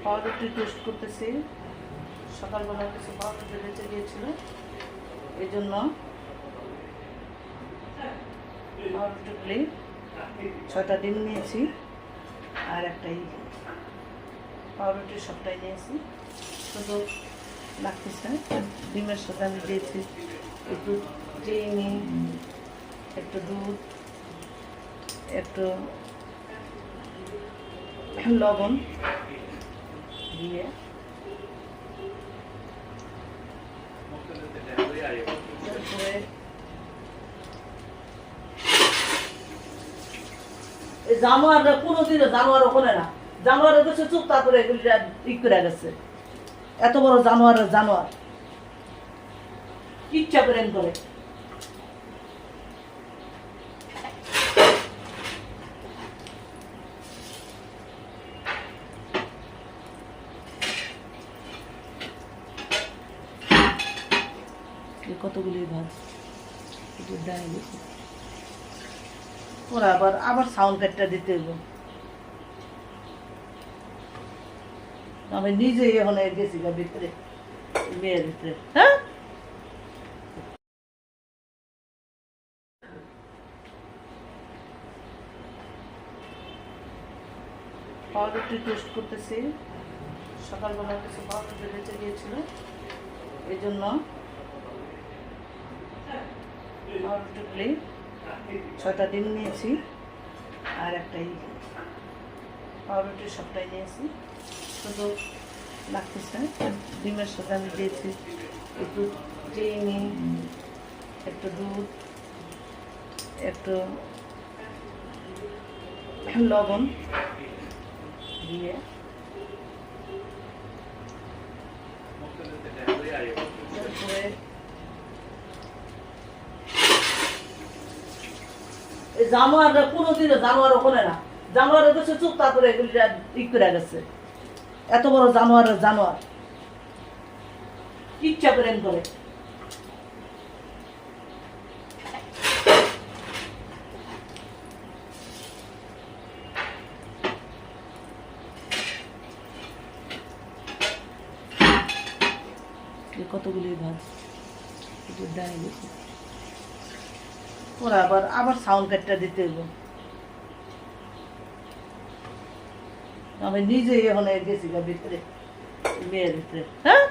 পাউরুটি টোস্ট করতেছি। সকালবেলা কিছু পাউরুটি বেঁচে গিয়েছিল, এই জন্য পাউরুটিগুলি 6টা ডিম নিয়েছি আর একটাই পাউরুটি সবটাই নিয়েছি। শুধু লাগতেছে ডিমের সাথে আমি দিয়েছি একটু চিনি, একটু দুধ, একটু লবণ দিয়ে তারপরে জানোয়াররা কোনোদিনও জানোয়ার ওখানে না, জানোয়ারের কাছে চুপ তারপরে এগুলি ই করে গেছে। এত বড় জানোয়ারের জানোয়ার ইচ্ছা করেন করে। কতগুলি ভাজ দেয় গেছে, ওরা আবার সাউন্ড কাটটা দিতে হইব। আমি নিজেই এখন গেছি ভিতরে, মেয়ের ভিতরে। হ্যাঁ, পাউরুটি টোস্ট করতেছি। সকালবেলা কিছু পাউরুটি বেঁচে গিয়েছিল, এই জন্য পাউরুটিগুলি 6টা ডিম নিয়েছি আর একটাই পাউরুটি সবটাই নিয়েছি। শুধু লাগতেছে ডিমের সাথে আমি দিয়েছি একটু চিনি, একটু দুধ, একটু লবণ দিয়ে তারপরে জানোয়াররা কোনোদিনও জানোয়ার ওখানে না, জানোয়ারের কাছে চুপ তারপরে এগুলি ই করে গেছে। এত বড় জানোয়ারের জানোয়ার ইচ্ছা করেন করে। কতগুলি ভাজ দেয় গেছে, ওরা আবার সাউন্ড কাটটা দিতে হইব। আমি নিজেই এখন গেছি ভিতরে, মেয়ের ভিতরে। হ্যাঁ।